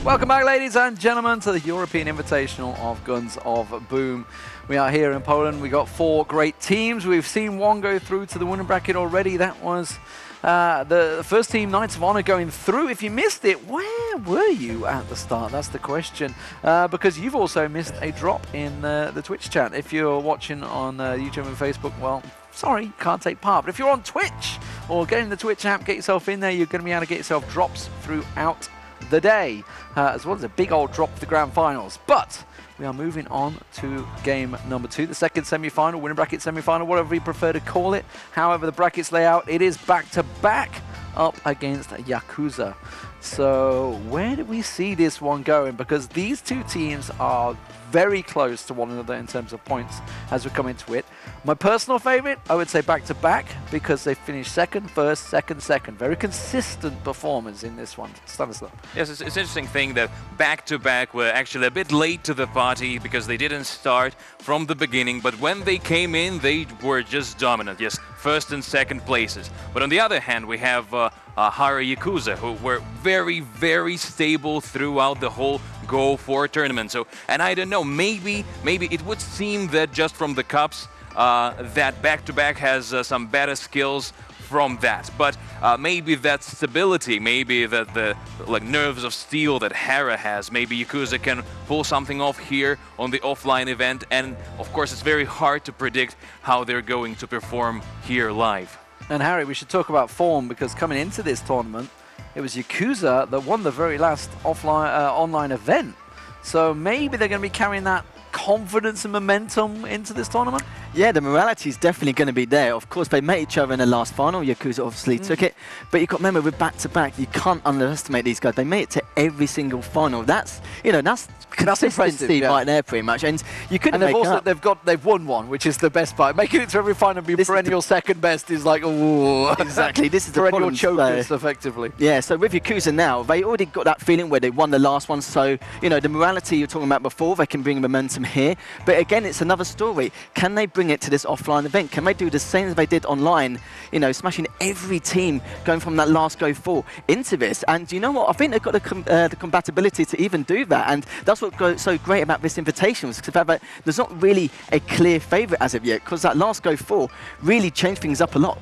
Welcome back, ladies and gentlemen, to the European Invitational of Guns of Boom. We are here in Poland. We got 4 great teams. We've seen one go through to the winning bracket already. That was the first team, Knights of Honor, going through. If you missed it, where were you at the start? That's the question. Because you've also missed a drop in the Twitch chat. If you're watching on YouTube and Facebook, well, sorry, can't take part. But if you're on Twitch or getting the Twitch app, get yourself in there. You're going to be able to get yourself drops throughout the day, as well as a big old drop for the grand finals. But we are moving on to game number 2, the second semi-final, winner bracket semi-final, whatever we prefer to call it. However the brackets lay out, it is back-to-back up against YAKUZA. So where do we see this one going? Because these two teams are very close to one another in terms of points as we come into it. My personal favorite, I would say back-to-back, because they finished second, first, second, second. Very consistent performance in this one. Stanislav. Yes, it's interesting thing that back-to-back were actually a bit late to the party because they didn't start from the beginning, but when they came in, they were just dominant. Yes, first and second places. But on the other hand, we have YAKUZA, who were very, very stable throughout the whole Go 4 tournament. So, and I don't know, maybe it would seem that just from the cups, that back-to-back has some better skills from that. But maybe that stability, maybe that the nerves of steel that Hera has, maybe YAKUZA can pull something off here on the offline event. And of course, it's very hard to predict how they're going to perform here live. And Harry, we should talk about form, because coming into this tournament, it was YAKUZA that won the very last online event. So maybe they're going to be carrying that confidence and momentum into this tournament? Yeah, the morality is definitely going to be there. Of course, they met each other in the last final. YAKUZA obviously took it. But you've got to remember, with back-to-back, you can't underestimate these guys. They made it to every single final. That's, you know, that's consistency right there, pretty much. And you couldn't make it up. They've won one, which is the best part. Making it to every final and be perennial second best is like, ooh. Exactly. This is the perennial problem, chokers, effectively. Yeah, so with YAKUZA now, they already got that feeling where they won the last one. So, you know, the morality you're talking about before, they can bring momentum here. But again, it's another story. Can they bring it to this offline event? Can they do the same as they did online? You know, smashing every team going from that last Go 4 into this. And you know what? I think they've got the compatibility to even do that. And that's what's so great about this invitation, is the fact that there's not really a clear favourite as of yet, because that last Go 4 really changed things up a lot.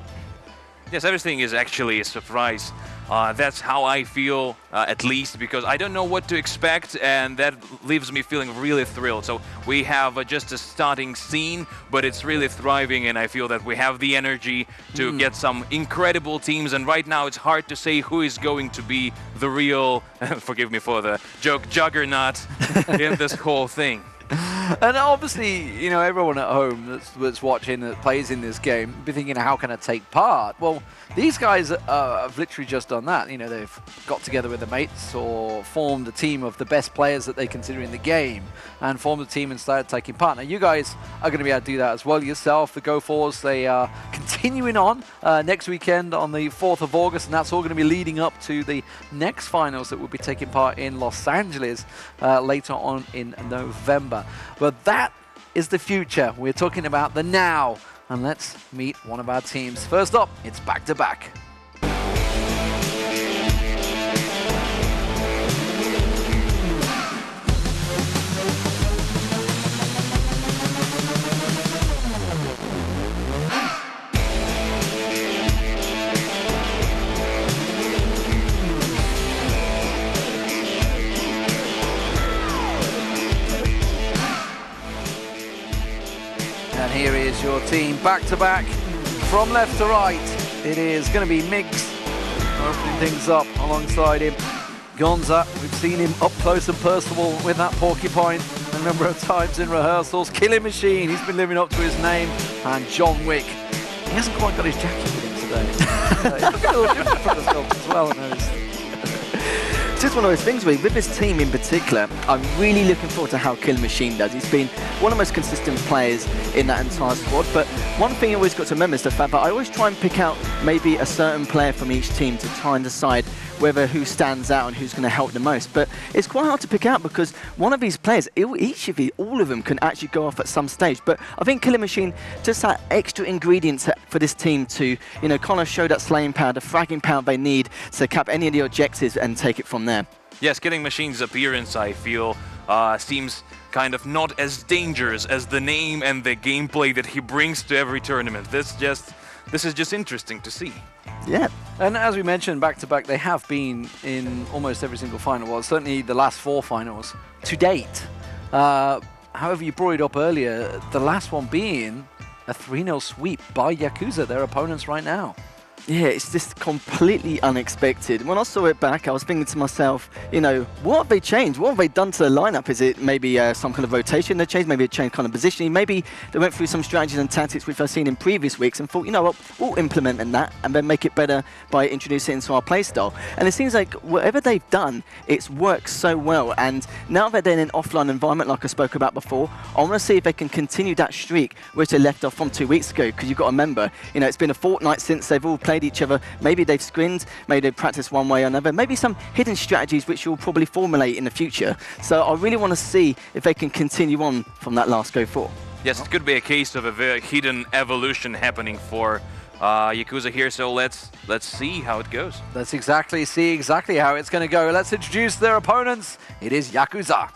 Yes, everything is actually a surprise. That's how I feel, at least, because I don't know what to expect, and that leaves me feeling really thrilled. So we have just a starting scene, but it's really thriving, and I feel that we have the energy to get some incredible teams. And right now, it's hard to say who is going to be the real, forgive me for the joke, juggernaut in this whole thing. And obviously, you know, everyone at home that's watching, that plays in this game, be thinking, how can I take part? Well, these guys have literally just done that. You know, they've got together with their mates or formed a team of the best players that they consider in the game and formed a team and started taking part. Now, you guys are going to be able to do that as well yourself. The Go 4s, they are continuing on next weekend on the 4th of August, and that's all going to be leading up to the next finals that will be taking part in Los Angeles later on in November. But that is the future. We're talking about the now. And let's meet one of our teams. First up, it's back-to-back. And here is your team, back-to-back, from left to right. It is going to be Migs opening things up alongside him. Gonza, we've seen him up close and personal with that porcupine a number of times in rehearsals. Killing Machine, he's been living up to his name. And John Wick, he hasn't quite got his jacket with him today. He's looking a little different from himself as well, I noticed. It's just one of those things where, with this team in particular, I'm really looking forward to how Killing Machine does. He's been one of the most consistent players in that entire squad. But one thing you always got to remember is the fact that I always try and pick out maybe a certain player from each team to try and decide whether who stands out and who's going to help the most. But it's quite hard to pick out because one of these players, all of them can actually go off at some stage. But I think Killer Machine just that extra ingredients for this team to, kind of show that slaying power, the fragging power they need to cap any of the objectives and take it from there. Yes, Killing Machine's appearance, I feel, seems kind of not as dangerous as the name and the gameplay that he brings to every tournament. This is just interesting to see. Yeah. And as we mentioned, back-to-back, they have been in almost every single final. Well, certainly the last 4 finals to date. However, you brought it up earlier, the last one being a 3-0 sweep by YAKUZA, their opponents right now. Yeah, it's just completely unexpected. When I saw it back, I was thinking to myself, what have they changed? What have they done to the lineup? Is it maybe some kind of rotation they changed? Maybe a change kind of positioning? Maybe they went through some strategies and tactics which I've seen in previous weeks and thought, what, we'll implement in that and then make it better by introducing it into our playstyle. And it seems like whatever they've done, it's worked so well. And now that they're in an offline environment, like I spoke about before, I want to see if they can continue that streak which they left off from 2 weeks ago. Because you've got to remember, it's been a fortnight since they've all played each other. Maybe they've scrimmed, maybe they've practiced one way or another, maybe some hidden strategies which you'll probably formulate in the future. So I really want to see if they can continue on from that last Go 4. Yes, it could be a case of a very hidden evolution happening for YAKUZA here, so let's see how it goes. Let's see exactly how it's going to go. Let's introduce their opponents. It is YAKUZA.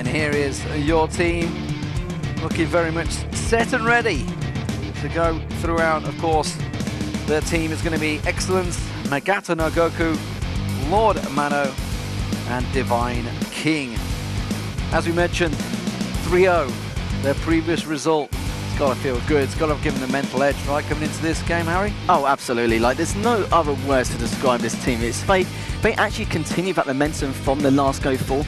Here is your team, looking very much set and ready to go throughout. Of course, their team is going to be Excellence, Nagata no Goku, Lord Mano, and Divine King. As we mentioned, 3-0, their previous result. It's got to feel good. It's got to give them the mental edge, right, coming into this game, Harry? Oh, absolutely. There's no other words to describe this team. It's they actually continue that momentum from the last Go 4.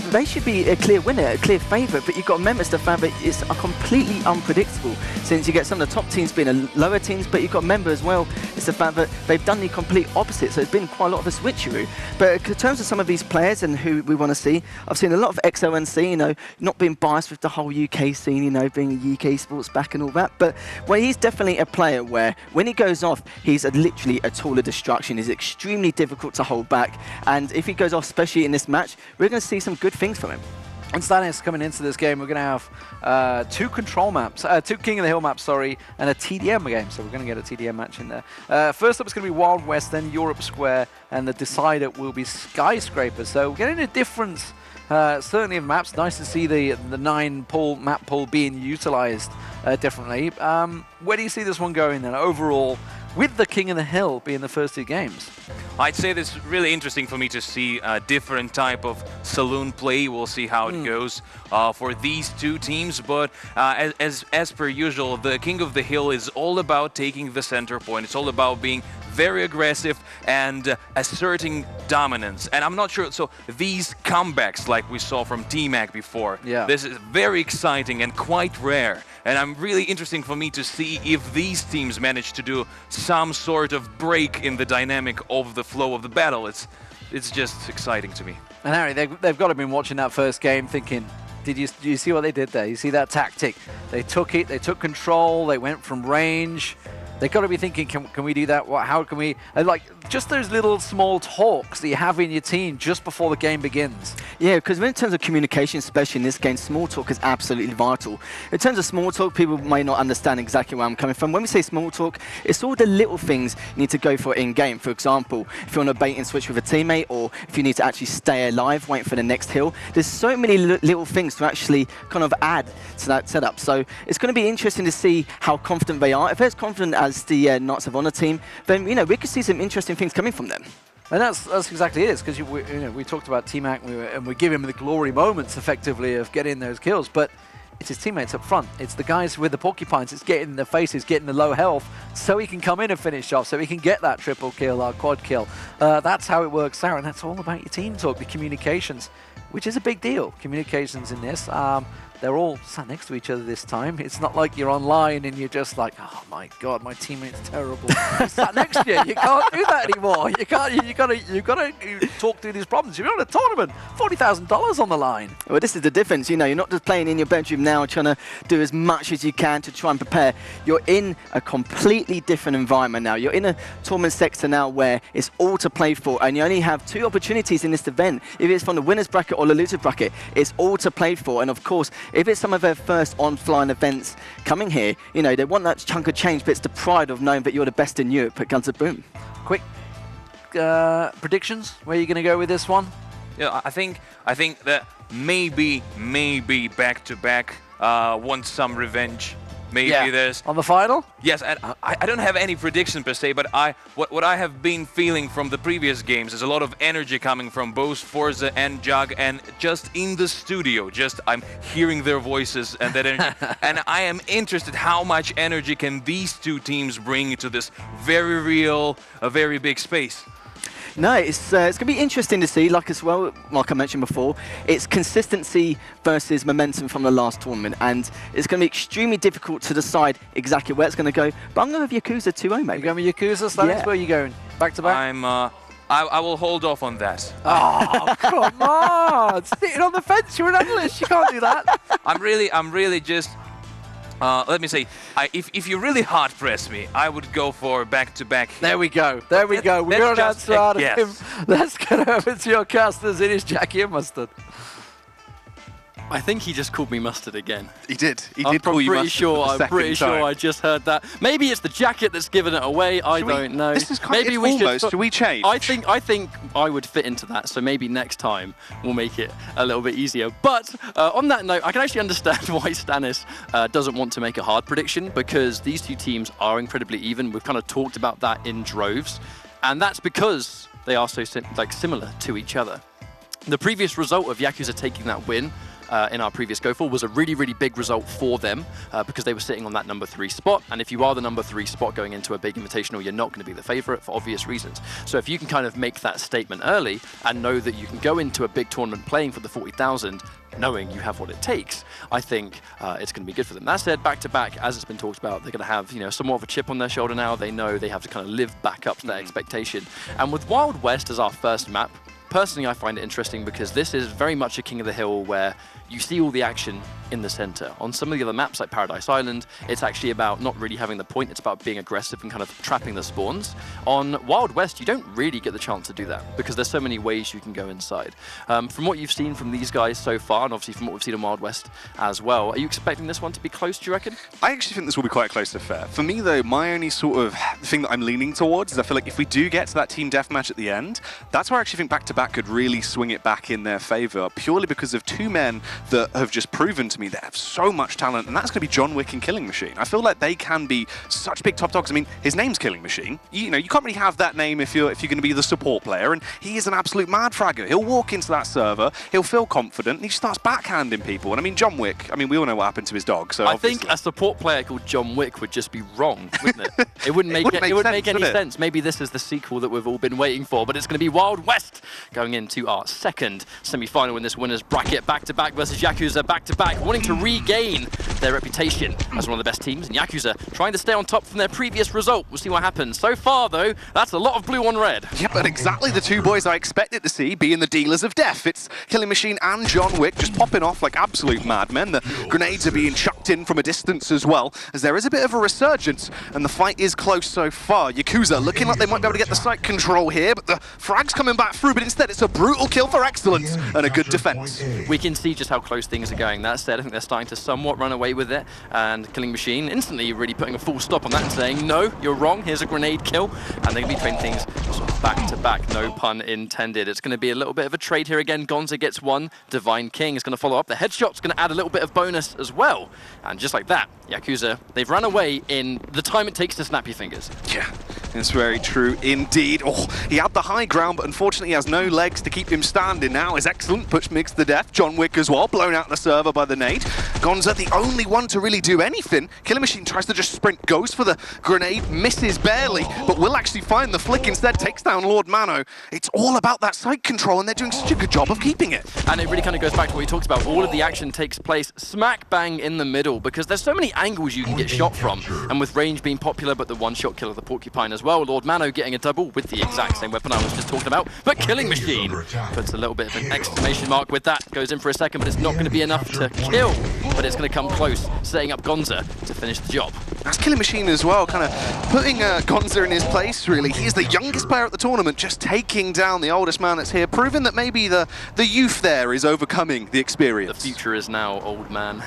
They should be a clear winner, a clear favourite, but you've got to remember it's the fact that it's completely unpredictable since you get some of the top teams being lower teams, but you've got to remember as well it's the fact that they've done the complete opposite, so it's been quite a lot of a switcheroo. But in terms of some of these players and who we want to see, I've seen a lot of XONC, not being biased with the whole UK scene, being UK sports back and all that, but he's definitely a player where when he goes off, he's literally a tool of destruction. He's extremely difficult to hold back, and if he goes off, especially in this match, we're going to see some good things from him. And Stanis coming into this game, we're going to have 2 control maps, 2 King of the Hill maps, sorry, and a TDM game, so we're going to get a TDM match in there. First up is going to be Wild West, then Europe Square, and the decider will be Skyscrapers. So we're getting a difference, certainly of maps. Nice to see the 9 map pool being utilized differently. Where do you see this one going then overall, with the King of the Hill being the first 2 games? I'd say this is really interesting for me to see a different type of Saloon play. We'll see how it goes for these 2 teams, but as per usual, the King of the Hill is all about taking the center point. It's all about being very aggressive and asserting dominance. And I'm not sure, so these comebacks like we saw from T-Mac before, this is very exciting and quite rare. And I'm really interesting for me to see if these teams manage to do some sort of break in the dynamic of the flow of the battle. It's just exciting to me. And Harry, they've got to have been watching that first game thinking, do you see what they did there? You see that tactic? They took it, they took control, they went from range. They've got to be thinking, can we do that? How can we? Just those little small talks that you have in your team just before the game begins. Yeah, because in terms of communication, especially in this game, small talk is absolutely vital. In terms of small talk, people may not understand exactly where I'm coming from. When we say small talk, it's all the little things you need to go for in-game. For example, if you want to bait and switch with a teammate, or if you need to actually stay alive, wait for the next hill. There's so many little things to actually kind of add to that setup. So it's going to be interesting to see how confident they are. If they're as confident as the Knights of Honor team, then we could see some interesting things coming from them. And that's exactly it, because we talked about T-Mac and we give him the glory moments effectively of getting those kills, but it's his teammates up front. It's the guys with the porcupines. It's getting in their faces, getting the low health, so he can come in and finish off, so he can get that triple kill or quad kill. That's how it works out, and that's all about your team talk, the communications. which is a big deal. Communications in this. They're all sat next to each other this time. It's not like you're online and you're just like, oh my god, my teammate's terrible. He's sat next to you. You can't do that anymore. You can't. You gotta talk through these problems. You're on a tournament. $40,000 on the line. Well, this is the difference. You know, you're not just playing in your bedroom now, trying to do as much as you can to try and prepare. You're in a completely different environment now. You're in a tournament sector now where it's all to play for, and you only have 2 opportunities in this event. If it's from the winner's bracket or the loser's bracket, it's all to play for. And of course, if it's some of their first on-flying events coming here, you know, they want that chunk of change, but it's the pride of knowing that you're the best in Europe at Guns of Boom. Quick predictions, where are you going to go with this one? Yeah, I think that maybe back-to-back wants some revenge. Maybe there's on the final. Yes, and I don't have any prediction per se, but what I have been feeling from the previous games is a lot of energy coming from both Forza and Jug, and just in the studio, I'm hearing their voices and that energy, and I am interested how much energy can these 2 teams bring to this very real, a very big space. No, it's going to be interesting to see, like I mentioned before, it's consistency versus momentum from the last tournament, and it's going to be extremely difficult to decide exactly where it's going to go. But I'm going with YAKUZA 2-0, mate. You're going with YAKUZA, Stanis? Yeah. Where are you going? Back to back? I will hold off on that. Oh, come on! Sitting on the fence, you're an analyst, you can't do that. I'm really just... let me say, if you really hard press me, I would go for back-to-back. There we go. There we go. We got an answer out of him. Let's get over to your casters. It is Jackie and Mustard. I think he just called me Mustard again. He did. He did call you Mustard. I'm pretty sure I just heard that. Maybe it's the jacket that's given it away. I don't know. This is kind of almost. Should we change? I think I would fit into that. So maybe next time we'll make it a little bit easier. But on that note, I can actually understand why Stanis doesn't want to make a hard prediction, because these 2 teams are incredibly even. We've kind of talked about that in droves, and that's because they are so similar to each other. The previous result of YAKUZA taking that win in our previous go-for was a really, really big result for them because they were sitting on that number 3 spot. And if you are the number 3 spot going into a big invitational, you're not going to be the favorite for obvious reasons. So if you can kind of make that statement early and know that you can go into a big tournament playing for the 40,000, knowing you have what it takes, I think it's going to be good for them. That said, back-to-back, as it's been talked about, they're going to have, you know, somewhat of a chip on their shoulder now. They know they have to kind of live back up to that expectation. And with Wild West as our first map, personally, I find it interesting because this is very much a King of the Hill where you see all the action in the center. On some of the other maps like Paradise Island, it's actually about not really having the point, it's about being aggressive and kind of trapping the spawns. On Wild West, you don't really get the chance to do that because there's so many ways you can go inside. From what you've seen from these guys so far, and obviously from what we've seen in Wild West as well, are you expecting this one to be close, do you reckon? I actually think this will be quite close to fair. For me though, my only sort of thing that I'm leaning towards is I feel like if we do get to that team deathmatch at the end, that's where I actually think back-to-back could really swing it back in their favor, purely because of 2 men that have just proven to me they have so much talent, and that's going to be John Wick and Killing Machine. I feel like they can be such big top dogs. I mean, his name's Killing Machine. You know, you can't really have that name if you're going to be the support player, and he is an absolute mad fragger. He'll walk into that server, he'll feel confident, and he starts backhanding people. And I mean, John Wick, I mean, we all know what happened to his dog, so I think a support player called John Wick would just be wrong, wouldn't it? It wouldn't make any sense. Maybe this is the sequel that we've all been waiting for, but it's going to be Wild West going into our second semi-final in this winner's bracket, back-to-back versus YAKUZA, back-to-back, wanting to regain their reputation as one of the best teams, and YAKUZA trying to stay on top from their previous result. We'll see what happens. So far, though, that's a lot of blue on red. Yeah, but exactly the 2 boys I expected to see being the dealers of death. It's Killing Machine and John Wick just popping off like absolute madmen. The grenades are being chucked in from a distance as well, as there is a bit of a resurgence, and the fight is close so far. YAKUZA looking like they might be able to get the site control here, but the frag's coming back through, but instead it's a brutal kill for excellence and a good defense. We can see just how close things are going. That said, I think they're starting to somewhat run away with it, and Killing Machine instantly really putting a full stop on that and saying, no, you're wrong, here's a grenade kill, and they're going to be playing things sort of back-to-back, no pun intended. It's going to be a little bit of a trade here again. Gonza gets one, Divine King is going to follow up. The headshot's going to add a little bit of bonus as well, and just like that, YAKUZA, they've run away in the time it takes to snap your fingers. Yeah, it's very true indeed. Oh, he had the high ground, but unfortunately he has no legs to keep him standing now. Is excellent, push Migs to death. John Wick as well, blown out the server by the nade. Gonza, the only one to really do anything. Killer Machine tries to just sprint, goes for the grenade, misses barely, but will actually find the flick instead, takes down Lord Mano. It's all about that side control, and they're doing such a good job of keeping it. And it really kind of goes back to what you talked about. All of the action takes place smack bang in the middle, because there's so many angles you can get shot from. And with range being popular, but the one-shot kill of the Porcupine as well, Lord Mano getting a double with the exact same weapon I was just talking about. But Killing Machine puts a little bit of an exclamation mark with that. Goes in for a second, but it's not going to be enough to kill. But it's going to come close, setting up Gonza to finish the job. That's Killing Machine as well, kind of putting Gonza in his place, really. He is the youngest player at the tournament, just taking down the oldest man that's here, proving that maybe the youth there is overcoming the experience. The future is now, old man.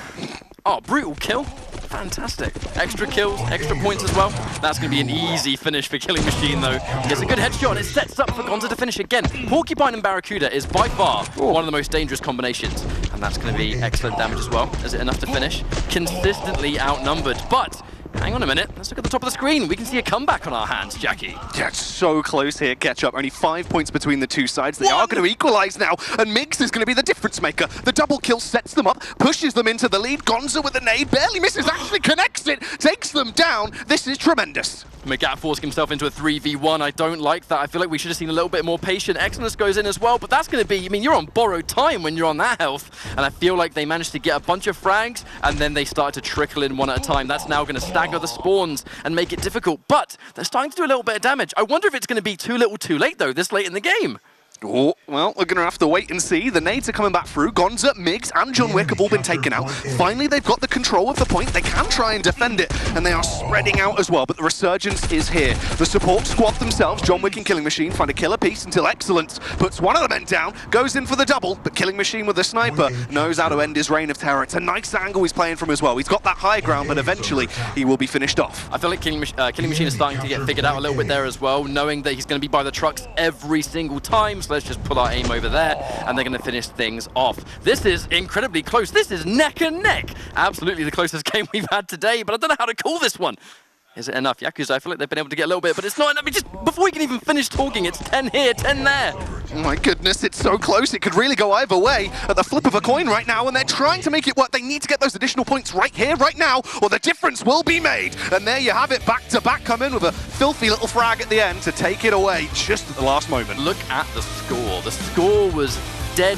Oh, brutal kill. Fantastic. Extra kills, extra points as well. That's going to be an easy finish for Killing Machine, though. Gets a good headshot, and it sets up for Gonza to finish again. Porcupine and Barracuda is by far one of the most dangerous combinations, and that's going to be excellent damage as well. Is it enough to finish? Consistently outnumbered, but hang on a minute. Let's look at the top of the screen. We can see a comeback on our hands, Jackie. Yeah, it's so close here. Catch up. Only 5 points between the two sides. They are going to equalize now, and Mix is going to be the difference maker. The double kill sets them up, pushes them into the lead. Gonza with a nade, barely misses, actually connects it, takes them down. This is tremendous. Magat forcing himself into a 3v1. I don't like that. I feel like we should have seen a little bit more patience. Excellence goes in as well, but that's going to be, I mean, you're on borrowed time when you're on that health, and I feel like they managed to get a bunch of frags, and then they start to trickle in one at a time. That's now going to stagger the spawns and make it difficult, but they're starting to do a little bit of damage. I wonder if it's going to be too little too late, though, this late in the game. Oh, well, we're going to have to wait and see. The nades are coming back through. Gonza, Miggs, and John Wick have all been taken out. Finally, they've got the control of the point. They can try and defend it, and they are spreading out as well, but the resurgence is here. The support squad themselves, John Wick and Killing Machine, find a killer piece until Excellence puts one of the men down, goes in for the double, but Killing Machine with the sniper knows how to end his reign of terror. It's a nice angle he's playing from as well. He's got that high ground, but eventually he will be finished off. I feel like Killing Machine is starting to get figured out a little bit there as well, knowing that he's going to be by the trucks every single time, so let's just pull our aim over there, and they're going to finish things off. This is incredibly close. This is neck and neck. Absolutely the closest game we've had today, but I don't know how to call this one. Is it enough? YAKUZA, I feel like they've been able to get a little bit, but it's not enough. Just before we can even finish talking, it's 10 here, 10 there. Oh my goodness, it's so close. It could really go either way at the flip of a coin right now, and they're trying to make it work. They need to get those additional points right here, right now, or the difference will be made. And there you have it, back-to-back come in with a filthy little frag at the end to take it away just at the last moment. Look at the score. The score was dead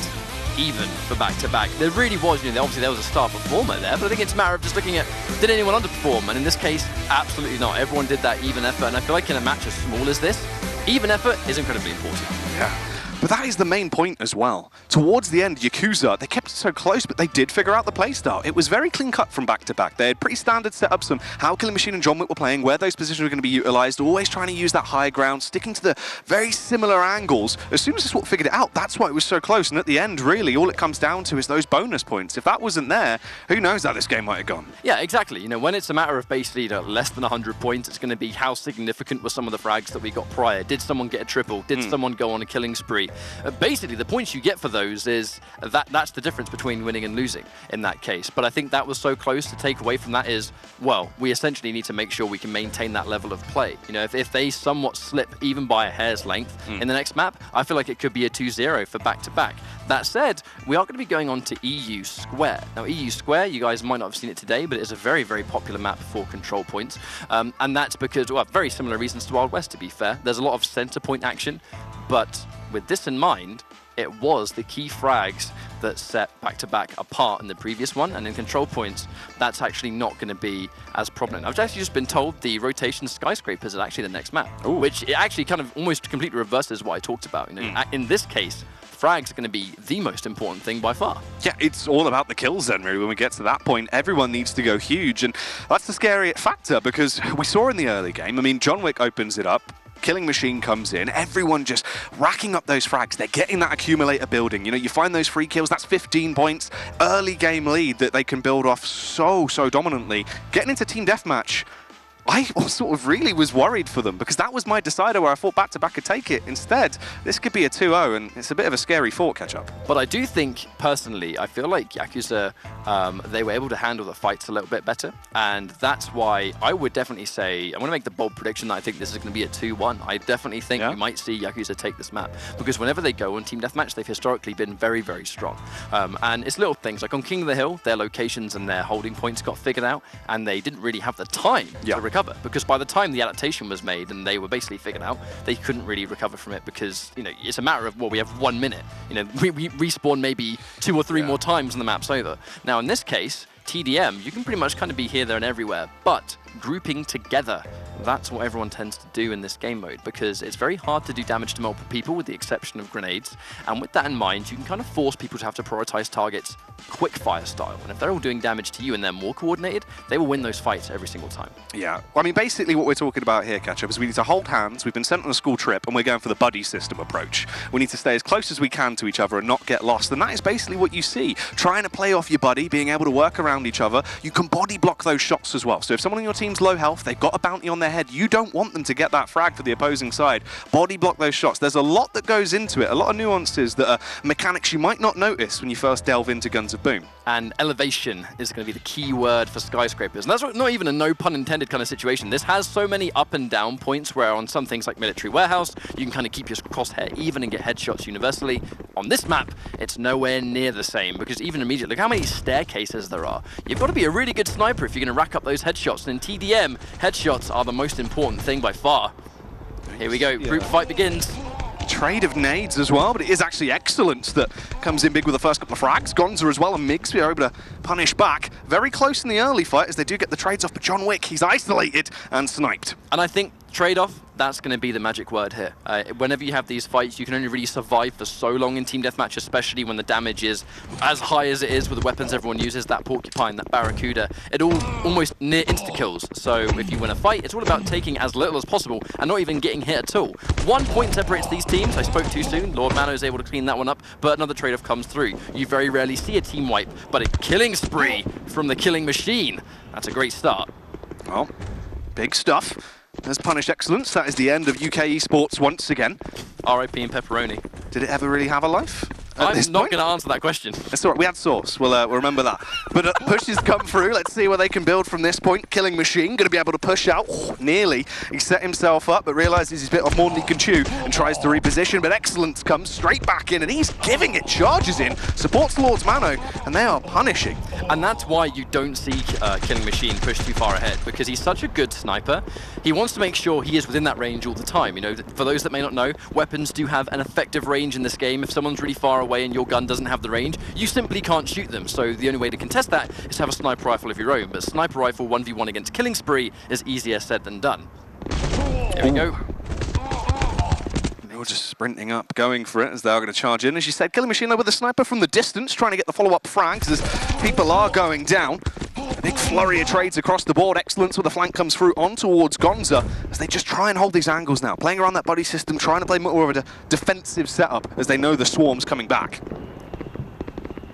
even for back-to-back. There really was, obviously there was a star performer there, but I think it's a matter of just looking at, did anyone underperform? And in this case, absolutely not. Everyone did that even effort, and I feel like in a match as small as this, even effort is incredibly important. Yeah. But that is the main point as well. Towards the end, YAKUZA, they kept it so close, but they did figure out the playstyle. It was very clean-cut from back-to-back. They had pretty standard setups on how Killing Machine and John Wick were playing, where those positions were going to be utilized, always trying to use that high ground, sticking to the very similar angles. As soon as they sort of figured it out, that's why it was so close. And at the end, really, all it comes down to is those bonus points. If that wasn't there, who knows how this game might have gone. Yeah, exactly. When it's a matter of basically less than 100 points, it's going to be how significant were some of the frags that we got prior. Did someone get a triple? Did someone go on a killing spree? Basically, the points you get for those is that's the difference between winning and losing in that case. But I think that was so close. To take away from that is, well, we essentially need to make sure we can maintain that level of play. If they somewhat slip even by a hair's length in the next map, I feel like it could be a 2-0 for back-to-back. That said, we are going to be going on to EU Square. Now, EU Square, you guys might not have seen it today, but it is a very, very popular map for control points. And that's because, well, very similar reasons to Wild West, to be fair. There's a lot of center point action, but with this in mind, it was the key frags that set back-to-back apart in the previous one, and in control points, that's actually not going to be as prominent. I've actually just been told the rotation Skyscrapers is actually the next map, which it actually kind of almost completely reverses what I talked about. In this case, frags are going to be the most important thing by far. Yeah, it's all about the kills then, really. When we get to that point, everyone needs to go huge, and that's the scary factor, because we saw in the early game, I mean, John Wick opens it up, Killing Machine comes in, everyone just racking up those frags. They're getting that accumulator building. You find those free kills, that's 15 points, early game lead that they can build off so dominantly. Getting into team deathmatch, I sort of really was worried for them because that was my decider where I thought back-to-back could take it. Instead, this could be a 2-0, and it's a bit of a scary thought catch-up. But I do think, personally, I feel like YAKUZA, they were able to handle the fights a little bit better, and that's why I would definitely say, I'm going to make the bold prediction that I think this is going to be a 2-1. I definitely think we might see YAKUZA take this map, because whenever they go on Team Deathmatch, they've historically been very, very strong. And it's little things, like on King of the Hill, their locations and their holding points got figured out, and they didn't really have the time to recover, because by the time the adaptation was made and they were basically figured out, they couldn't really recover from it because, you know, it's a matter of, well, we have 1 minute. You know, we respawn maybe 2 or 3 more times and the map's over. Now, in this case, TDM, you can pretty much kind of be here, there, and everywhere, but grouping together, that's what everyone tends to do in this game mode, because it's very hard to do damage to multiple people with the exception of grenades, and with that in mind, you can kind of force people to have to prioritize targets quick fire style, and if they're all doing damage to you and they're more coordinated, they will win those fights every single time. Yeah, well, I mean, basically what we're talking about here, Ketchup, is we need to hold hands, we've been sent on a school trip, and we're going for the buddy system approach. We need to stay as close as we can to each other and not get lost, and that is basically what you see. Trying to play off your buddy, being able to work around each other, you can body block those shots as well. So if someone on your team's low health, they've got a bounty on their head, you don't want them to get that frag for the opposing side. Body block those shots. There's a lot that goes into it, a lot of nuances that are mechanics you might not notice when you first delve into Guns of Boom. And elevation is going to be the key word for Skyscrapers. And that's not even a no pun intended kind of situation. This has so many up and down points where on some things like Military Warehouse, you can kind of keep your crosshair even and get headshots universally. On this map, it's nowhere near the same, because even immediately, look how many staircases there are. You've got to be a really good sniper if you're going to rack up those headshots. And in TDM, headshots are the most important thing by far. Here we go, group fight begins. Trade of nades as well, but it is actually Excellence that comes in big with the first couple of frags. Gonza as well and Migs are able to punish back. Very close in the early fight as they do get the trades off, but John Wick, he's isolated and sniped. And I think trade-off, that's going to be the magic word here. Whenever you have these fights, you can only really survive for so long in Team Deathmatch, especially when the damage is as high as it is with the weapons everyone uses, that Porcupine, that Barracuda. It all almost near insta-kills. So if you win a fight, it's all about taking as little as possible and not even getting hit at all. 1 point separates these teams. I spoke too soon. Lord Mano is able to clean that one up, but another trade-off comes through. You very rarely see a team wipe, but a killing spree from the killing machine. That's a great start. Well, big stuff. Has punished Excellence. That is the end of UK esports once again. RIP and pepperoni. Did it ever really have a life? I'm not going to answer that question. That's all right. We had Source. We'll remember that. But pushes come through. Let's see where they can build from this point. Killing Machine going to be able to push out. Oh, nearly. He set himself up, but realizes he's a bit of more than he can chew and tries to reposition. But Excellence comes straight back in, and he's giving it. Charges in. Supports Lord's Mano, and they are punishing. And that's why you don't see Killing Machine push too far ahead, because he's such a good sniper. He wants to make sure he is within that range all the time. You know, for those that may not know, weapons do have an effective range in this game. If someone's really far away and your gun doesn't have the range, you simply can't shoot them. So the only way to contest that is to have a sniper rifle of your own. But sniper rifle 1v1 against Killing Spree is easier said than done. There we go. They're just sprinting up, going for it as they are going to charge in. As you said, Killing Machine though with a sniper from the distance, trying to get the follow-up frags as people are going down. A big flurry of trades across the board. Excellence with the flank comes through on towards Gonza as they just try and hold these angles now. Playing around that buddy system, trying to play more of a defensive setup as they know the swarm's coming back.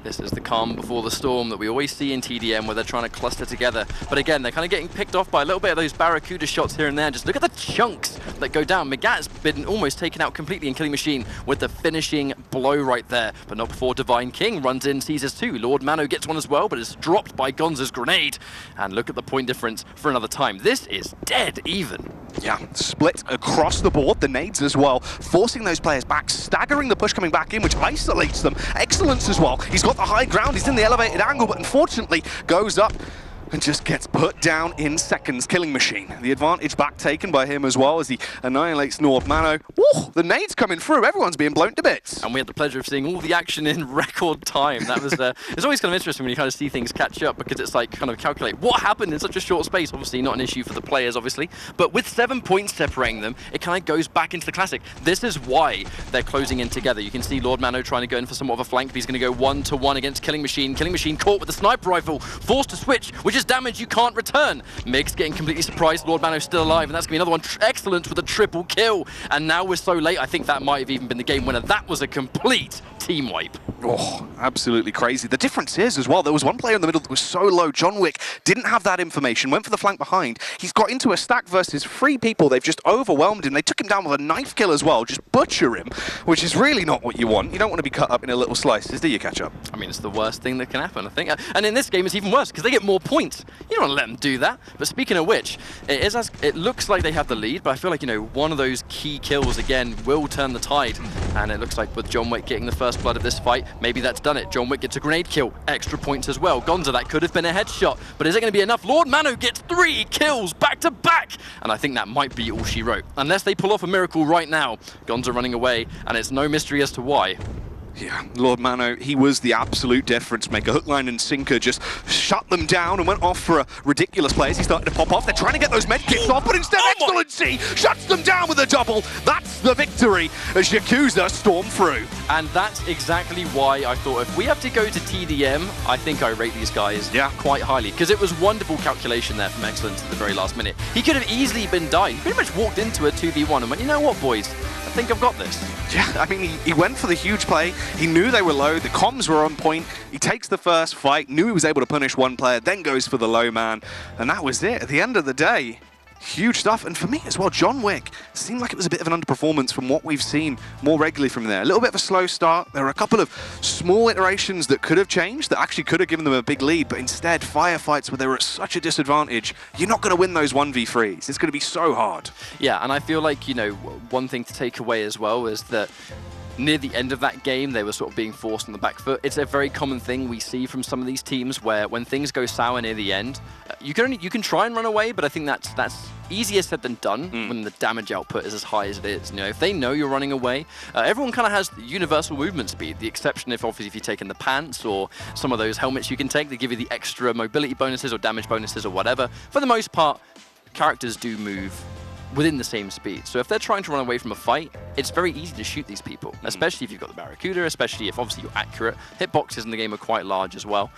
This is the calm before the storm that we always see in TDM, where they're trying to cluster together. But again, they're kind of getting picked off by a little bit of those Barracuda shots here and there. Just look at the chunks that go down. Magat's been almost taken out completely in Killing Machine with the finishing blow right there. But not before Divine King runs in, seizes two. Lord Mano gets one as well, but is dropped by Gonza's grenade. And look at the point difference for another time. This is dead even. Yeah, split across the board, the nades as well, forcing those players back, staggering the push coming back in, which isolates them. Excellence as well. He's got the high ground, he's in the elevated angle, but unfortunately goes up and just gets put down in seconds. Killing Machine. The advantage back taken by him as well as he annihilates Lord Mano. Woo, the nades coming through, everyone's being blown to bits. And we had the pleasure of seeing all the action in record time. That was, it's always kind of interesting when you kind of see things catch up, because it's like kind of calculate what happened in such a short space. Obviously not an issue for the players, obviously, but with 7 points separating them, it kind of goes back into the classic. This is why they're closing in together. You can see Lord Mano trying to go in for somewhat of a flank, but he's going to go 1-to-1 against Killing Machine. Killing Machine caught with the sniper rifle, forced to switch, which is damage you can't return. Migs getting completely surprised. Lord Mano's still alive, and that's going to be another one. Excellent with a triple kill. And now we're so late, I think that might have even been the game winner. That was a complete team wipe. Oh, absolutely crazy. The difference is as well, there was one player in the middle that was so low. John Wick didn't have that information, went for the flank behind. He's got into a stack versus 3 people. They've just overwhelmed him. They took him down with a knife kill as well, just butcher him, which is really not what you want. You don't want to be cut up in a little slices, do you, Ketchup? I mean, it's the worst thing that can happen, I think. And in this game, it's even worse because they get more points. You don't want to let them do that. But speaking of which, it looks like they have the lead, but I feel like, one of those key kills, again, will turn the tide. And it looks like with John Wick getting the first blood of this fight, maybe that's done it. John Wick gets a grenade kill, extra points as well. Gonza, that could have been a headshot, but is it going to be enough? Lord Mano gets 3 kills back to back, and I think that might be all she wrote. Unless they pull off a miracle right now, Gonza running away, and it's no mystery as to why. Yeah, Lord Mano, he was the absolute difference maker. Hook, line, and sinker just shut them down and went off for a ridiculous play as he started to pop off. They're trying to get those med kits off, but instead Excellency shuts them down with a double. That's the victory as YAKUZA storm through. And that's exactly why I thought if we have to go to TDM, I think I rate these guys quite highly. Because it was wonderful calculation there from Excellence at the very last minute. He could have easily been dying. He pretty much walked into a 2v1 and went, you know what, boys? I think I've got this. Yeah, I mean, he went for the huge play. He knew they were low. The comms were on point. He takes the first fight, knew he was able to punish one player, then goes for the low man. And that was it. At the end of the day, huge stuff. And for me as well, John Wick seemed like it was a bit of an underperformance from what we've seen more regularly from there. A little bit of a slow start. There were a couple of small iterations that could have changed, that actually could have given them a big lead, but instead, firefights where they were at such a disadvantage, you're not going to win those 1v3s. It's going to be so hard. Yeah, and I feel like, one thing to take away as well is that near the end of that game, they were sort of being forced on the back foot. It's a very common thing we see from some of these teams where when things go sour near the end, you can try and run away, but I think that's easier said than done when the damage output is as high as it is. If they know you're running away, everyone kind of has the universal movement speed. The exception if obviously if you take in the pants or some of those helmets you can take, they give you the extra mobility bonuses or damage bonuses or whatever. For the most part, characters do move within the same speed. So if they're trying to run away from a fight, it's very easy to shoot these people, especially if you've got the Barracuda, especially if obviously you're accurate. Hitboxes in the game are quite large as well.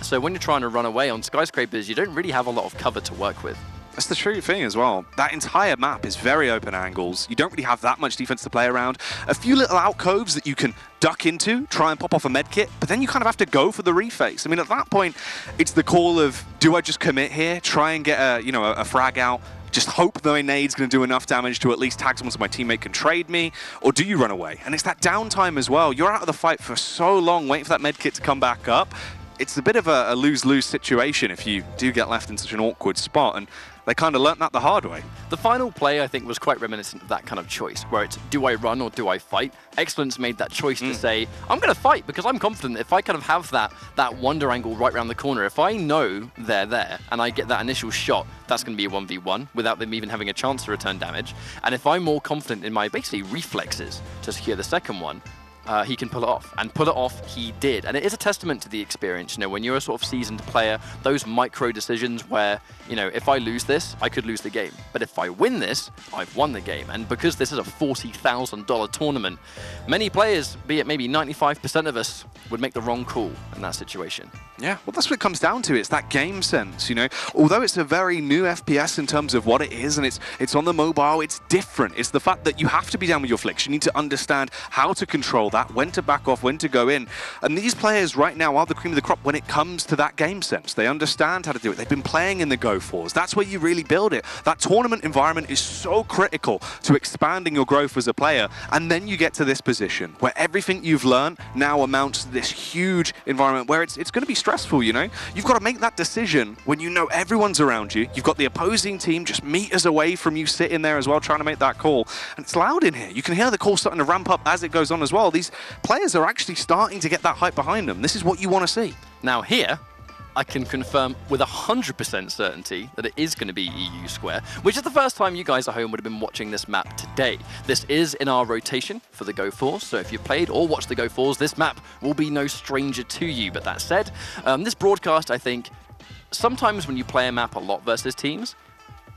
So when you're trying to run away on Skyscrapers, you don't really have a lot of cover to work with. That's the true thing as well. That entire map is very open angles. You don't really have that much defense to play around. A few little alcoves that you can duck into, try and pop off a med kit, but then you kind of have to go for the reface. I mean, at that point, it's the call of, do I just commit here, try and get a frag out, just hope the nade's going to do enough damage to at least tag someone so my teammate can trade me, or do you run away? And it's that downtime as well. You're out of the fight for so long, waiting for that med kit to come back up. It's a bit of a lose-lose situation if you do get left in such an awkward spot, and they kind of learnt that the hard way. The final play, I think, was quite reminiscent of that kind of choice, where it's, do I run or do I fight? Excellence made that choice to say, I'm going to fight because I'm confident if I kind of have that wonder angle right around the corner, if I know they're there and I get that initial shot, that's going to be a 1v1 without them even having a chance to return damage. And if I'm more confident in my basically reflexes to secure the second one, he can pull it off. And pull it off, he did. And it is a testament to the experience. When you're a sort of seasoned player, those micro decisions where, if I lose this, I could lose the game. But if I win this, I've won the game. And because this is a $40,000 tournament, many players, be it maybe 95% of us, would make the wrong call in that situation. Yeah, well, that's what it comes down to. It's that game sense, Although it's a very new FPS in terms of what it is, and it's on the mobile, it's different. It's the fact that you have to be down with your flicks. You need to understand how to control that, when to back off, when to go in. And these players right now are the cream of the crop when it comes to that game sense. They understand how to do it. They've been playing in the Go-Fours. That's where you really build it. That tournament environment is so critical to expanding your growth as a player. And then you get to this position where everything you've learned now amounts to this huge environment where it's going to be stressful, You've got to make that decision when you know everyone's around you. You've got the opposing team just meters away from you sitting there as well, trying to make that call. And it's loud in here. You can hear the call starting to ramp up as it goes on as well. These players are actually starting to get that hype behind them. This is what you want to see. Now here, I can confirm with 100% certainty that it is going to be EU Square, which is the first time you guys at home would have been watching this map today. This is in our rotation for the Go-Fours, so if you've played or watched the Go-Fours, this map will be no stranger to you. But that said, this broadcast, I think, sometimes when you play a map a lot versus teams,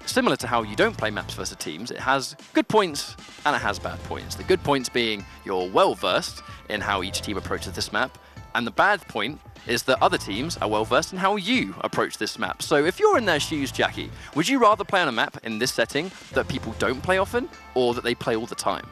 similar to how you don't play maps versus teams, it has good points and it has bad points. The good points being you're well-versed in how each team approaches this map, and the bad point is that other teams are well-versed in how you approach this map. So if you're in their shoes, Jackie, would you rather play on a map in this setting that people don't play often, or that they play all the time?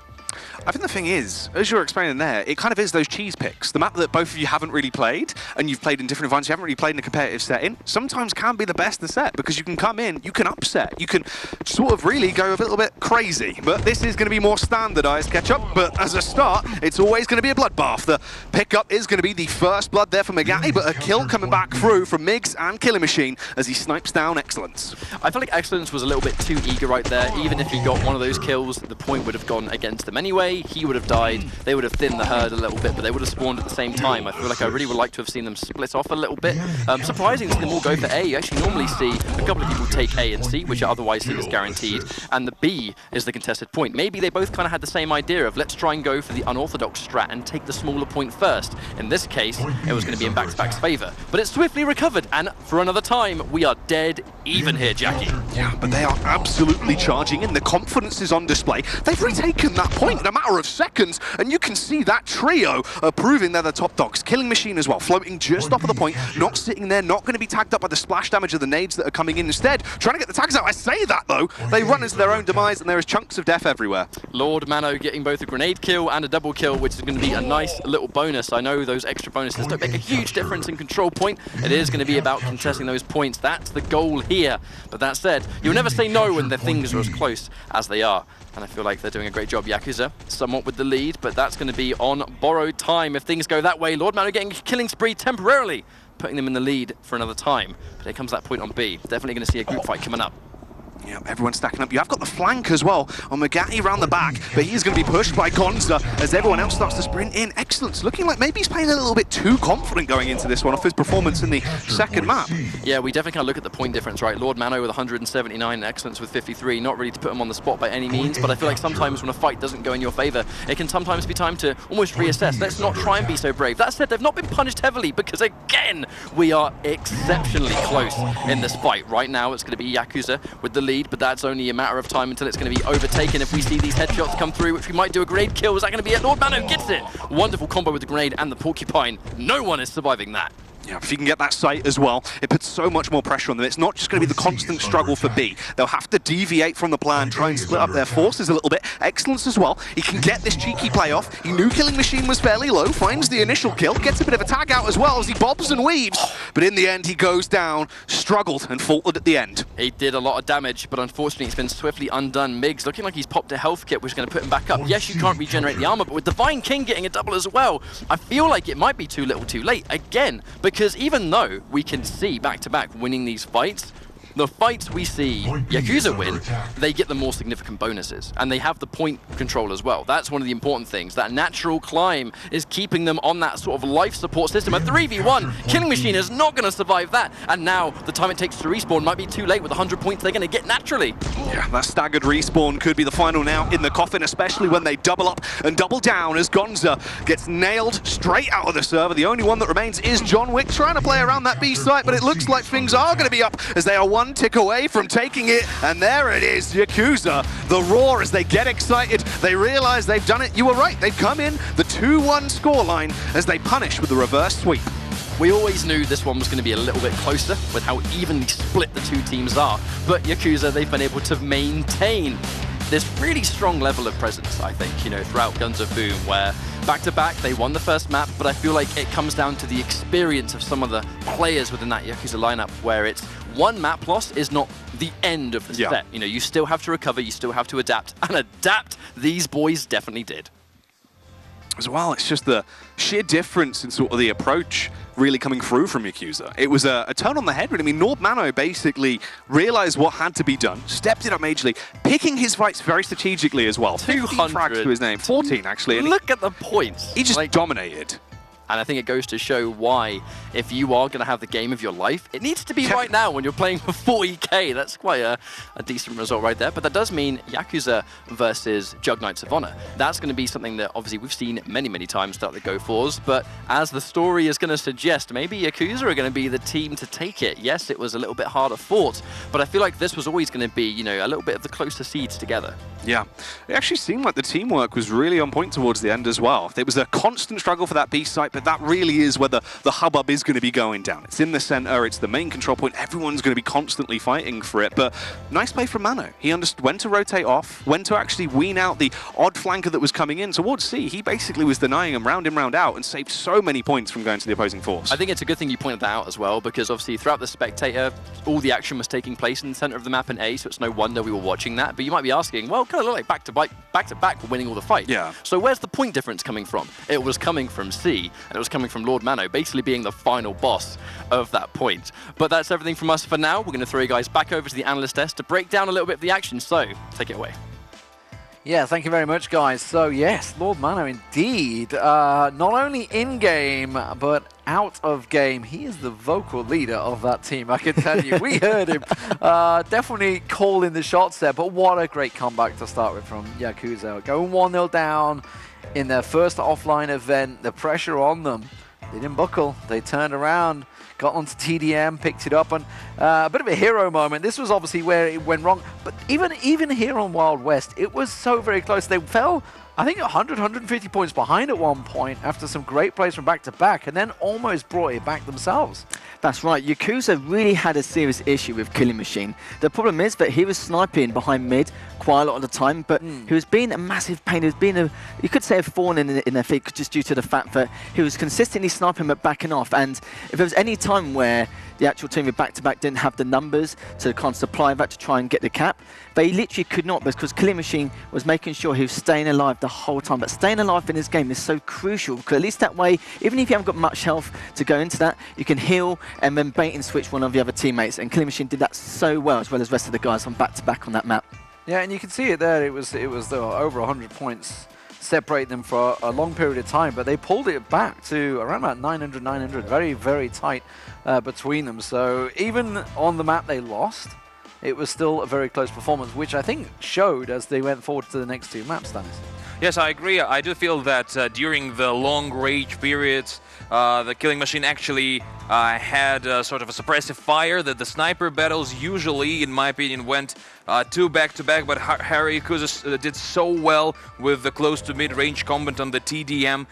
I think the thing is, as you're explaining there, it kind of is those cheese picks. The map that both of you haven't really played, and you've played in different environments, you haven't really played in a competitive setting, sometimes can be the best of the set, because you can come in, you can upset, you can sort of really go a little bit crazy. But this is going to be more standardized catch-up, but as a start, it's always going to be a bloodbath. The pickup is going to be the first blood there for Megatti, but a kill coming back through from Migs and Killing Machine as he snipes down Excellence. I feel like Excellence was a little bit too eager right there. Even if he got one of those kills, the point would have gone against them anyway. He would have died. They would have thinned the herd a little bit, but they would have spawned at the same time. I feel like I really would like to have seen them split off a little bit. Surprising to see them all go for A. You actually normally see a couple of people take A and C, which are otherwise seen as guaranteed, and the B is the contested point. Maybe they both kind of had the same idea of let's try and go for the unorthodox strat and take the smaller point first. In this case, it was going to be in back-to-back's favor, but it's swiftly recovered, and for another time, we are dead even here, Jackie. Yeah, but they are absolutely charging in. The confidence is on display. They've retaken that point in a matter of seconds, and you can see that trio proving they're the top dogs. Killing Machine as well, floating just off of the point, not sitting there, not going to be tagged up by the splash damage of the nades that are coming in instead. Trying to get the tags out. I say that, though. They run into their own demise, and there is chunks of death everywhere. Lord Mano getting both a grenade kill and a double kill, which is going to be a nice little bonus. I know those extra bonuses don't make a huge difference in control point. It is going to be about contesting those points. That's the goal here. But that said, you'll never say no when the things are as close as they are. And I feel like they're doing a great job. Yakuza somewhat with the lead, but that's going to be on borrowed time if things go that way. Lord Mano getting a killing spree temporarily, putting them in the lead for another time. But here comes that point on B. Definitely going to see a group fight coming up. Yeah, everyone's stacking up. You have got the flank as well on Megatti around the back, but he's going to be pushed by Gonza as everyone else starts to sprint in. Excellence, looking like maybe he's playing a little bit too confident going into this one off his performance in the second map. Yeah, we definitely kind of look at the point difference, right? Lord Mano with 179, Excellence with 53. Not really to put him on the spot by any means, but I feel like sometimes when a fight doesn't go in your favor, it can sometimes be time to almost reassess. Let's not try and be so brave. That said, they've not been punished heavily because, again, we are exceptionally close in this fight. Right now, it's going to be Yakuza with the lead, but that's only a matter of time until it's going to be overtaken. If we see these headshots come through, which we might do a grenade kill, is that going to be it? Lord Mano gets it! Wonderful combo with the grenade and the porcupine. No one is surviving that. Yeah, if you can get that sight as well, it puts so much more pressure on them. It's not just going to be the constant struggle for B. They'll have to deviate from the plan, try and split up their forces a little bit. Excellence as well. He can get this cheeky play off. He knew Killing Machine was fairly low, finds the initial kill, gets a bit of a tag out as well as he bobs and weaves. But in the end, he goes down, struggled, and faltered at the end. He did a lot of damage, but unfortunately, it's been swiftly undone. Migs looking like he's popped a health kit, which is going to put him back up. Yes, you can't regenerate the armor, but with Divine King getting a double as well, I feel like it might be too little too late again, because even though we can see back-to-back winning these fights, the fights we see Yakuza win, they get the more significant bonuses, and they have the point control as well. That's one of the important things. That natural climb is keeping them on that sort of life support system. A 3v1, Killing Machine is not going to survive that, and now the time it takes to respawn might be too late. With 100 points they're going to get naturally. Yeah, that staggered respawn could be the final now in the coffin, especially when they double up and double down as Gonza gets nailed straight out of the server. The only one that remains is John Wick trying to play around that B site, but it looks like things are going to be up as they are one tick away from taking it, and there it is, Yakuza. The roar as they get excited, they realize they've done it. You were right, they've come in the 2-1 scoreline as they punish with the reverse sweep. We always knew this one was going to be a little bit closer with how evenly split the two teams are, but Yakuza, they've been able to maintain this really strong level of presence, I think, you know, throughout Guns of Boom, where back-to-back, they won the first map, but I feel like it comes down to the experience of some of the players within that Yakuza lineup, where it's one map loss is not the end of the set. You know, you still have to recover, you still have to adapt, and adapt these boys definitely did. As well, it's just the sheer difference in sort of the approach really coming through from Yakuza. It was a turn on the head, really. I mean, Lord Mano basically realized what had to be done, stepped it up majorly, picking his fights very strategically as well. 200 frags to his name, 14 actually. And look at the points. He just dominated. And I think it goes to show why, if you are going to have the game of your life, it needs to be right now when you're playing for 40k. That's quite a decent result right there. But that does mean Yakuza versus Jug Knights of Honor. That's going to be something that obviously we've seen many, many times throughout the Go4s. But as the story is going to suggest, maybe Yakuza are going to be the team to take it. Yes, it was a little bit harder fought, but I feel like this was always going to be, you know, a little bit of the closer seeds together. Yeah, it actually seemed like the teamwork was really on point towards the end as well. It was a constant struggle for that B site but that really is where the hubbub is going to be going down. It's in the center, it's the main control point, everyone's going to be constantly fighting for it, but nice play from Mano. He understood when to rotate off, when to actually wean out the odd flanker that was coming in towards C. He basically was denying him round in, round out, and saved so many points from going to the opposing force. I think it's a good thing you pointed that out as well, because obviously throughout the spectator, all the action was taking place in the center of the map in A, so it's no wonder we were watching that. But you might be asking, well, kind of look like back to back, we're winning all the fights. Yeah. So where's the point difference coming from? It was coming from C, and it was coming from Lord Mano, basically being the final boss of that point. But that's everything from us for now. We're going to throw you guys back over to the analyst desk to break down a little bit of the action, so take it away. Yeah, thank you very much, guys. So, yes, Lord Mano indeed. Not only in-game, but out of game. He is the vocal leader of that team, I can tell you. We heard him definitely calling the shots there, but what a great comeback to start with from YAKUZA. Going 1-0 down in their first offline event, the pressure on them. They didn't buckle. They turned around, got onto TDM, picked it up, and a bit of a hero moment. This was obviously where it went wrong. But even here on Wild West, it was so very close. They fell, I think, 100, 150 points behind at one point after some great plays from back-to-back, and then almost brought it back themselves. That's right. YAKUZA really had a serious issue with Killing Machine. The problem is that he was sniping behind mid quite a lot of the time, but he was being a massive pain. He was being you could say a thorn in their feet just due to the fact that he was consistently sniping but backing off. And if there was any time where the actual team with back-to-back didn't have the numbers to kind of supply that to try and get the cap, they literally could not, because Killing Machine was making sure he was staying alive the whole time. But staying alive in this game is so crucial, because at least that way, even if you haven't got much health to go into that, you can heal and then bait and switch one of the other teammates. And Killing Machine did that so well, as well as the rest of the guys on back-to-back on that map. Yeah, and you can see it there. It was over 100 points separate them for a long period of time, but they pulled it back to around about 900, very, very tight between them. So even on the map they lost, it was still a very close performance, which I think showed as they went forward to the next two maps, Stanis. Yes, I agree. I do feel that during the long rage periods, the Killing Machine actually had sort of a suppressive fire, that the sniper battles usually, in my opinion, went two back-to-back, but Harry YAKUZA did so well with the close to mid-range combat on the TDM.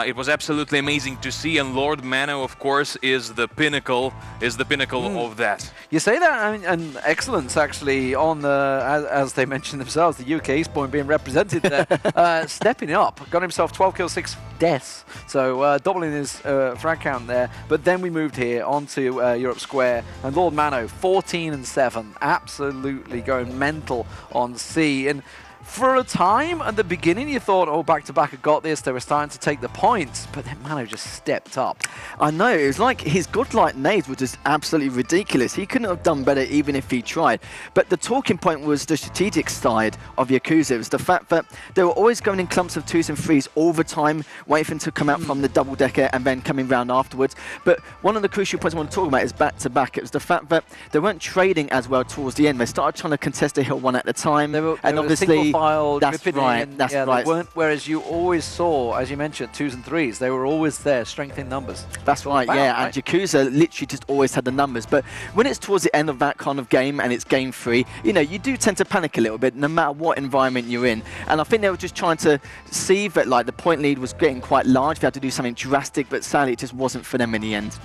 It was absolutely amazing to see, and Lord Mano, of course, is the pinnacle of that. You say that, and excellence actually on the, as they mentioned themselves, the UK spawn being represented there, stepping up, got himself 12 kills, 6 deaths, so doubling his frag count there. But then we moved here onto Europe Square, and Lord Mano 14 and 7, absolutely going mental on C. And for a time at the beginning you thought, oh, back-to-back had got this, they were starting to take the points, but then Mano just stepped up. I know, it was like his godlike nades were just absolutely ridiculous. He couldn't have done better even if he tried. But the talking point was the strategic side of YAKUZA. It was the fact that they were always going in clumps of 2s and 3s all the time, waiting for them to come out from the double-decker and then coming round afterwards. But one of the crucial points I want to talk about is back-to-back. It was the fact that they weren't trading as well towards the end. They started trying to contest the hill one at a time, and obviously that's right. That's right. They weren't, whereas you always saw, as you mentioned, 2s and 3s. They were always there, strength in numbers. That's right. Yeah. And YAKUZA literally just always had the numbers. But when it's towards the end of that kind of game and it's game 3, you know, you do tend to panic a little bit, no matter what environment you're in. And I think they were just trying to see that like the point lead was getting quite large. They had to do something drastic, but sadly it just wasn't for them in the end.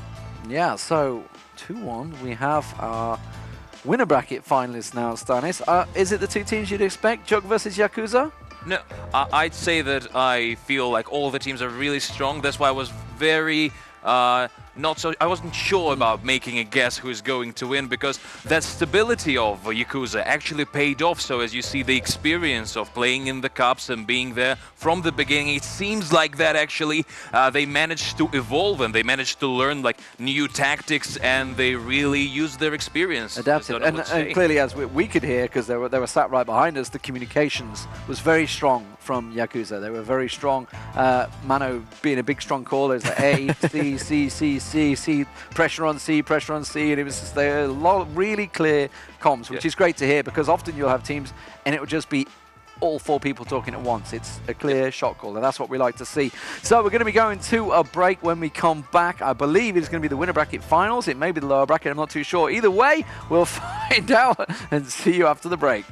Yeah. So 2-1. We have our winner bracket finalists now, Stanis. Is it the two teams you'd expect, Jug versus YAKUZA? No, I'd say that I feel like all the teams are really strong. That's why I was very I wasn't sure about making a guess who is going to win, because that stability of YAKUZA actually paid off. So as you see, the experience of playing in the cups and being there from the beginning, it seems like that actually they managed to evolve and they managed to learn like new tactics, and they really used their experience. Adapted. And clearly, as we could hear, because they were sat right behind us, the communications was very strong from YAKUZA. They were very strong. Mano being a big strong caller, is like A, C, C, C, C, C, pressure on C, and it was just a lot of really clear comms, which is great to hear, because often you'll have teams and it will just be all 4 people talking at once. It's a clear shot call, and that's what we like to see. So we're going to be going to a break. When we come back, I believe it's going to be the winner bracket finals. It may be the lower bracket, I'm not too sure. Either way, we'll find out and see you after the break.